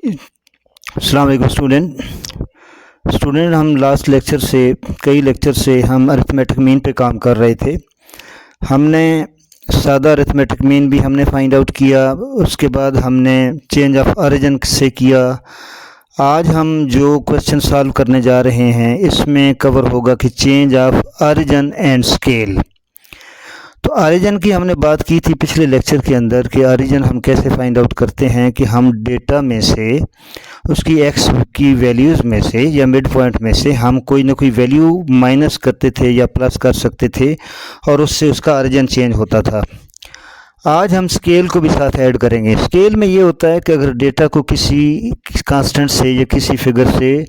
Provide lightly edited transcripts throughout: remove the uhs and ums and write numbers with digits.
अस्सलाम वालेकुम स्टूडेंट हम लास्ट लेक्चर से कई लेक्चर से हम अरिथमेटिक मीन पे काम कर रहे थे। हमने सादा अरिथमेटिक मीन भी हमने फाइंड आउट किया, उसके बाद हमने चेंज ऑफ ओरिजिन से किया। आज हम जो क्वेश्चन सॉल्व करने जा रहे हैं इसमें कवर होगा कि change of origin and scale. तो ओरिजिन की हमने बात की थी पिछले लेक्चर के अंदर कि ओरिजिन हम कैसे फाइंड आउट करते हैं कि हम डेटा में से उसकी एक्स की वैल्यूज़ में से या मिड पॉइंट में से हम कोई ना कोई वैल्यू माइनस करते थे या प्लस कर सकते थे और उससे उसका ओरिजिन चेंज होता था। आज हम स्केल को भी साथ ऐड करेंगे। स्केल में ये होता है कि अगर डेटा को किसी कांस्टेंट से या किसी फिगर से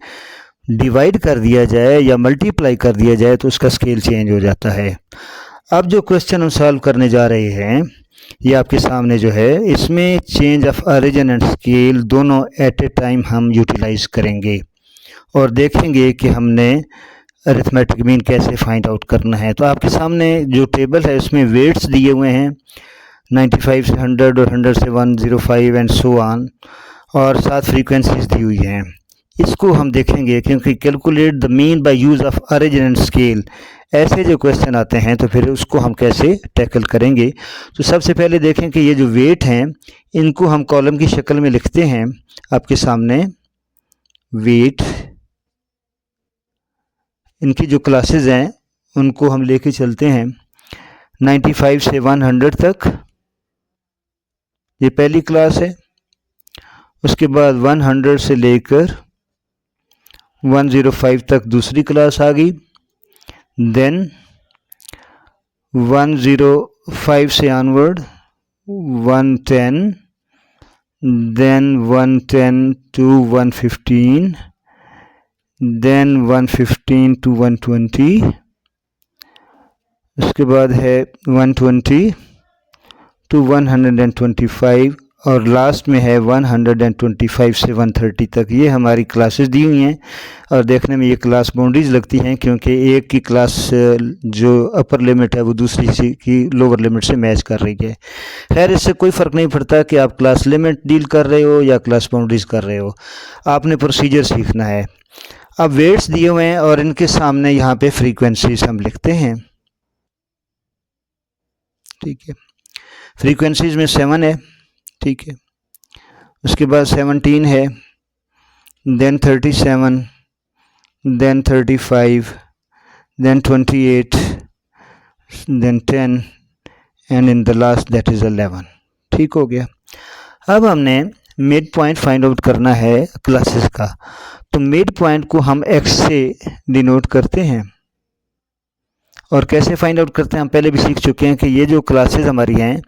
डिवाइड कर दिया जाए या मल्टीप्लाई कर दिया जाए तो उसका स्केल चेंज हो जाता है। अब जो क्वेश्चन हम सॉल्व करने जा रहे हैं ये आपके सामने जो है, इसमें change of origin and scale दोनों एट ए टाइम हम यूटिलाइज करेंगे और देखेंगे कि हमने अरिथमेटिक मीन कैसे फाइंड आउट करना है। तो आपके सामने जो टेबल है उसमें वेट्स दिए हुए हैं 95 से 100 और 100 से 105 एंड सो ऑन, और साथ फ्रीक्वेंसीज दी हुई हैं। इसको हम देखेंगे क्योंकि calculate the mean by use of origin and scale, ऐसे जो क्वेश्चन आते हैं तो फिर उसको हम कैसे टैकल करेंगे। तो सबसे पहले देखें कि ये जो वेट हैं इनको हम कॉलम की शक्ल में लिखते हैं। आपके सामने वेट, इनकी जो क्लासेस हैं उनको हम लेके चलते हैं 95 से 100 तक, ये पहली क्लास है। उसके बाद 100 से लेकर 105 तक दूसरी क्लास आ गई। देन 105 से onward 110, then 110 to 115, then 115 to 120, उसके बाद है 120 to 125 और लास्ट में है 125 से 130 तक। ये हमारी क्लासेस दी हुई हैं और देखने में ये क्लास बाउंड्रीज लगती हैं क्योंकि एक की क्लास जो अपर लिमिट है वो दूसरी की लोअर लिमिट से मैच कर रही है। खैर इससे कोई फ़र्क नहीं पड़ता कि आप क्लास लिमिट डील कर रहे हो या क्लास बाउंड्रीज कर रहे हो, आपने प्रोसीजर सीखना है। अब वेट्स दिए हुए हैं और इनके सामने यहाँ पे फ्रीक्वेंसीज हम लिखते हैं, ठीक है। फ्रीक्वेंसीज में 7 है, ठीक है। उसके बाद 17 है, then 37, then 35, then 28, then 10 and in the last that is 11। ठीक हो गया। अब हमने मिड पॉइंट फाइंड आउट करना है क्लासेस का। तो मिड पॉइंट को हम x से डिनोट करते हैं और कैसे फाइंड आउट करते हैं हम पहले भी सीख चुके हैं कि ये जो क्लासेस हमारी हैं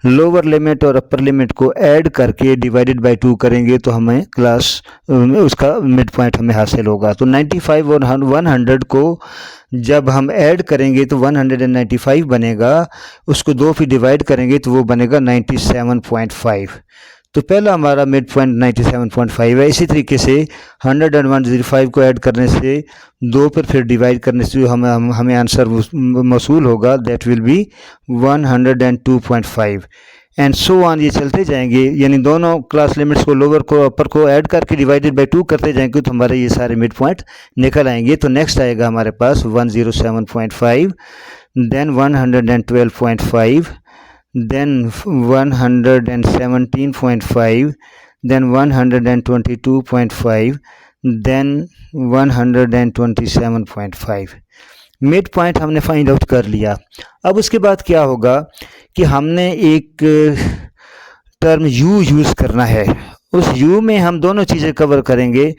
लोअर लिमिट और अपर लिमिट को ऐड करके डिवाइडेड बाय 2 करेंगे तो हमें क्लास उसका मिड पॉइंट हमें हासिल होगा। तो 95 और 100 को जब हम ऐड करेंगे तो 195 बनेगा, उसको 2 भी डिवाइड करेंगे तो वो बनेगा 97.5। तो पहला हमारा मिड पॉइंट 97.5 है। इसी तरीके से 100 और 105 को ऐड करने से 2 पर फिर डिवाइड करने से हमें आंसर मौसूल होगा, that will be 102.5 and so on. ये चलते जाएंगे, यानी दोनों क्लास लिमिट्स को लोअर को अपर को ऐड करके डिवाइडेड बाय 2 करते जाएंगे तो हमारे ये सारे मिड पॉइंट निकल आएंगे। तो नेक्स्ट आएगा हमारे पास 107.5, then 112.5, then 117.5, then 122.5, then 127.5। Mid point हमने फाइंड आउट कर लिया। अब उसके बाद क्या होगा कि हमने एक टर्म u यूज़ करना है। उस u में हम दोनों चीज़ें कवर करेंगे,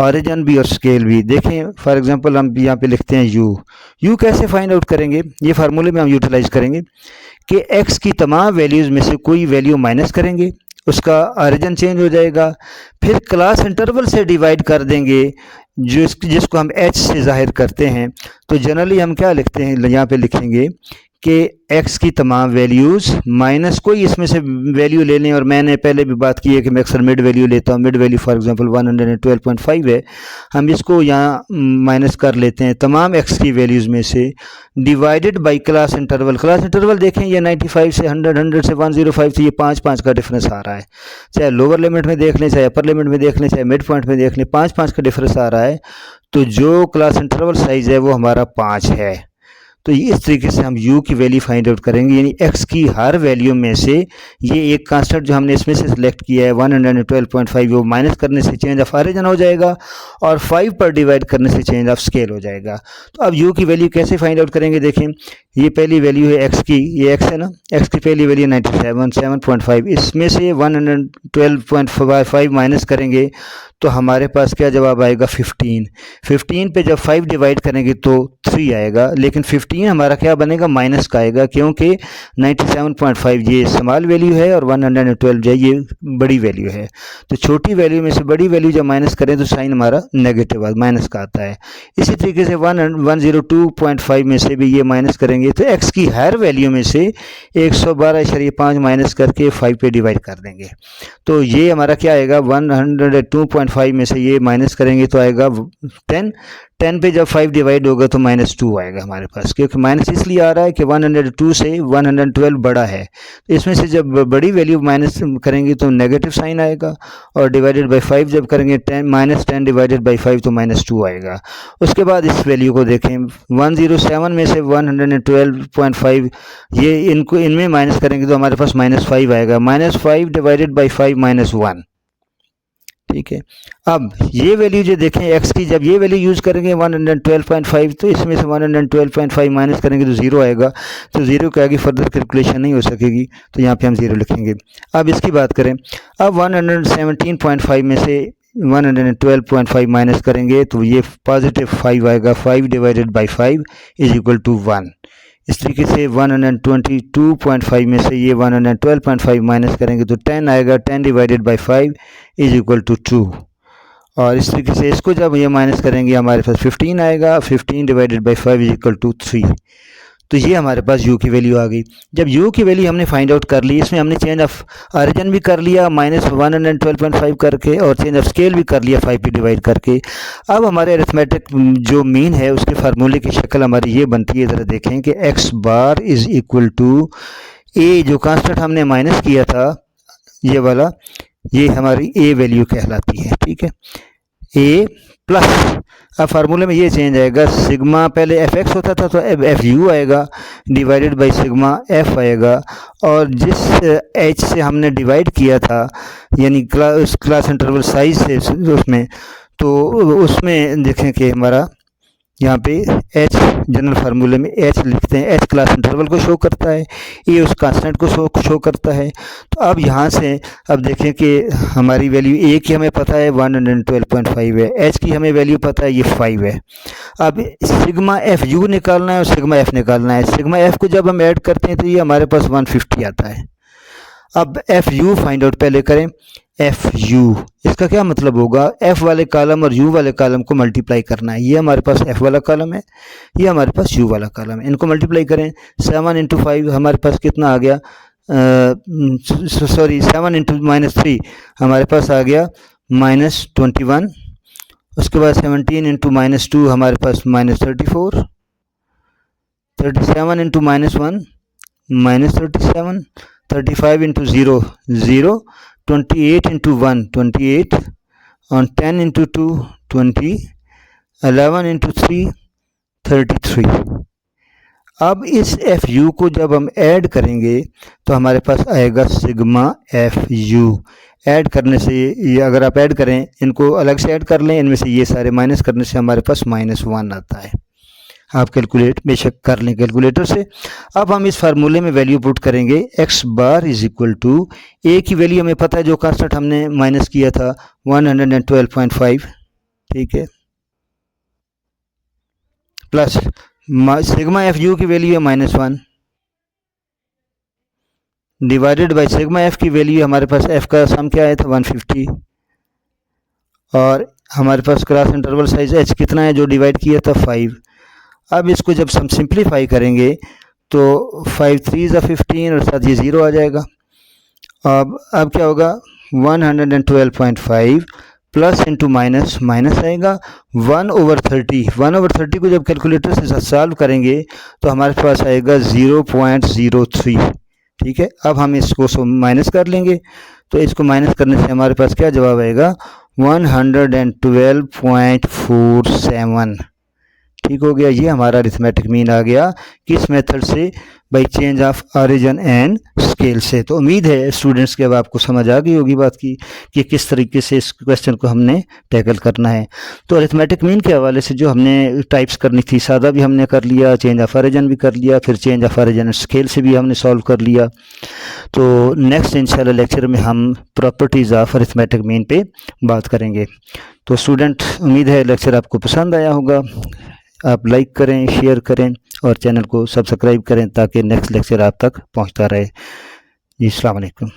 ओरिजिन भी और स्केल भी। देखें फॉर एग्जांपल हम यहाँ पे लिखते हैं u कैसे फाइंड आउट करेंगे, ये फार्मूले में हम यूटिलाइज करेंगे कि x की तमाम वैल्यूज़ में से कोई वैल्यू माइनस करेंगे, उसका ओरिजिन चेंज हो जाएगा। फिर क्लास इंटरवल से डिवाइड कर देंगे जिसको हम h से ज़ाहिर करते हैं। तो जनरली हम क्या लिखते हैं, यहाँ पे लिखेंगे कि x की तमाम वैल्यूज़ माइनस कोई इसमें से वैल्यू ले लें, और मैंने पहले भी बात की है कि मैं अक्सर मिड वैल्यू लेता हूँ। मिड वैल्यू फॉर एग्जांपल 112.5 है, हम इसको यहाँ माइनस कर लेते हैं तमाम x की वैल्यूज़ में से, divided by class interval. Class interval देखें, ये 95 से 100, 100 से 105, तो ये 5 का डिफरेंस आ रहा है। चाहे लोअर लिमिट में देख लें, चाहे अपर लिमिट में देख लें, चाहे मिड पॉइंट में देख लें, 5 का डिफरेंस आ रहा है। तो जो क्लास इंटरवल साइज़ है वो हमारा 5 है। तो इस तरीके से हम u की वैल्यू फाइंड आउट करेंगे, यानी x की हर वैल्यू में से ये एक कांस्टेंट जो हमने इसमें से सिलेक्ट किया है 112.5, वो माइनस करने से चेंज ऑफ ऑरिजिन हो जाएगा और 5 पर डिवाइड करने से चेंज ऑफ स्केल हो जाएगा। तो अब u की वैल्यू कैसे फाइंड आउट करेंगे, देखें ये पहली वैल्यू है x की, ये x है ना, x की पहली वैल्यू 7.5, इसमें से 112.5 माइनस करेंगे तो हमारे पास क्या जवाब आएगा 15 पे जब 5 डिवाइड करेंगे तो 3 आएगा, लेकिन 15 हमारा क्या बनेगा, माइनस का आएगा, क्योंकि 97.5 ये स्मॉल वैल्यू है और 112 जो है ये बड़ी वैल्यू है। तो छोटी वैल्यू में से बड़ी वैल्यू जब माइनस करें तो साइन हमारा नेगेटिव माइनस का आता है। इसी तरीके से 102.5 में से भी ये माइनस करेंगे तो x की हर वैल्यू में से 112.5 माइनस करके 5 पे डिवाइड कर देंगे। तो ये हमारा क्या आएगा, 102.5 में से ये माइनस करेंगे तो आएगा 10 पे जब 5 डिवाइड होगा तो -2 आएगा हमारे पास, क्योंकि माइनस इसलिए आ रहा है कि 102 से 112 बड़ा है। इसमें से जब बड़ी वैल्यू माइनस करेंगे तो नेगेटिव साइन आएगा, और डिवाइडेड बाय 5 जब करेंगे -10 डिवाइडेड बाय 5 तो -2 आएगा। उसके बाद इस वैल्यू को देखें, 107 में से 112.5 ये इनमें माइनस करेंगे तो हमारे पास -5 आएगा, -5 डिवाइडेड बाई 5 -1, ठीक है। अब ये वैल्यू जो देखें x की, जब ये वैल्यू यूज़ करेंगे 112.5 तो इसमें से 112.5 माइनस करेंगे तो 0 आएगा, तो 0 के आगे फर्दर कैलकुलेशन नहीं हो सकेगी, तो यहाँ पे हम 0 लिखेंगे। अब इसकी बात करें, अब 117.5 में से 112.5 माइनस करेंगे तो ये +5 आएगा, 5 divided by 5 is equal to 1। इस तरीके से 122.5 में से ये 112.5 माइनस करेंगे तो 10 आएगा, 10 divided by 5 is equal to 2। और इस तरीके से इसको जब ये माइनस करेंगे हमारे पास 15 आएगा, 15 divided by 5 is equal to 3। तो ये हमारे पास u की वैल्यू आ गई। जब u की वैल्यू हमने फाइंड आउट कर ली, इसमें हमने चेंज ऑफ ऑरिजिन भी कर लिया -112.5 करके, और चेंज ऑफ स्केल भी कर लिया 5 पे डिवाइड करके। अब हमारे अरिथमेटिक जो मीन है उसके फार्मूले की शक्ल हमारी ये बनती है, ज़रा देखें कि x bar is equal to a, जो कांस्टेंट हमने माइनस किया था ये वाला, ये हमारी a वैल्यू कहलाती है, ठीक है, a प्लस, अब फार्मूले में ये चेंज आएगा, सिग्मा पहले एफ एक्स होता था तो एफ यू आएगा, डिवाइडेड बाई सिग्मा एफ आएगा, और जिस एच से हमने डिवाइड किया था यानी क्लास इंटरवल साइज से उसमें, तो उसमें देखें कि हमारा यहाँ पे h जनरल फार्मूले में h लिखते हैं, h क्लास इंटरवल को शो करता है, ए उस कांस्टेंट को शो करता है। तो अब यहाँ से अब देखें कि हमारी वैल्यू a की हमें पता है 112.5 है, h की हमें वैल्यू पता है ये 5 है। अब सिग्मा एफ यू निकालना है और सिग्मा एफ निकालना है। सिग्मा एफ को जब हम ऐड करते हैं तो ये हमारे पास 150 आता है। अब एफ यू फाइंड आउट पहले करें, एफ यू, इसका क्या मतलब होगा, एफ वाले कॉलम और यू वाले कॉलम को मल्टीप्लाई करना है। ये हमारे पास एफ वाला कॉलम है, ये हमारे पास यू वाला कॉलम है, इनको मल्टीप्लाई करें। 7 इंटू 5 हमारे पास कितना आ गया, सॉरी 7 इंटू -3 हमारे पास आ गया -21। उसके बाद 17 इंटू -2 हमारे पास -34, 37 इंटू -1 -37, 35 इंटू 0 0, 28 इंटू 1 28, और 10 इंटू 2 20, 11 इंटू 3 33। अब इस एफ यू को जब हम ऐड करेंगे तो हमारे पास आएगा सिग्मा एफ यू। ऐड करने से ये अगर आप ऐड करें, इनको अलग से ऐड कर लें, इनमें से ये सारे माइनस करने से हमारे पास -1 आता है। आप कैलकुलेट बेशक कर लें कैलकुलेटर से। अब हम इस फार्मूले में वैल्यू पुट करेंगे, x bar is equal to a की वैल्यू हमें पता है, जो कांस्टेंट हमने माइनस किया था 112.5, ठीक है, प्लस सिग्मा एफ यू की वैल्यू है -1 डिवाइडेड बाय सिग्मा एफ की वैल्यू हमारे पास f का सम क्या आया था 150, और हमारे पास क्लास इंटरवल साइज h कितना है जो डिवाइड किया था 5। अब इसको जब हम सिंप्लीफाई करेंगे तो 5 3 ज़ा 15 और साथ ये 0 आ जाएगा। अब क्या होगा 112.5 प्लस इंटू माइनस माइनस आएगा 1/30। 1/30 को जब कैलकुलेटर से सॉल्व करेंगे तो हमारे पास आएगा 0.03। ठीक है, अब हम इसको माइनस कर लेंगे, तो इसको माइनस करने से हमारे पास क्या जवाब आएगा 112.47। ठीक हो गया, ये हमारा अरिथमेटिक मीन आ गया किस मेथड से, by change of origin and scale से। तो उम्मीद है स्टूडेंट्स के अब आपको समझ आ गई होगी बात की कि किस तरीके से इस क्वेश्चन को हमने टैकल करना है। तो अरिथमेटिक मीन के हवाले से जो हमने टाइप्स करनी थी, सादा भी हमने कर लिया, चेंज ऑफ ऑरिजिन भी कर लिया, फिर change of origin and scale से भी हमने सॉल्व कर लिया। तो नेक्स्ट इंशाल्लाह लेक्चर में हम प्रॉपर्टीज़ ऑफ अरिथमेटिक मीन पे बात करेंगे। तो स्टूडेंट, उम्मीद है लेक्चर आपको पसंद आया होगा। आप लाइक करें, शेयर करें और चैनल को सब्सक्राइब करें ताकि नेक्स्ट लेक्चर आप तक पहुंचता रहे। जी, अस्सलाम वालेकुम।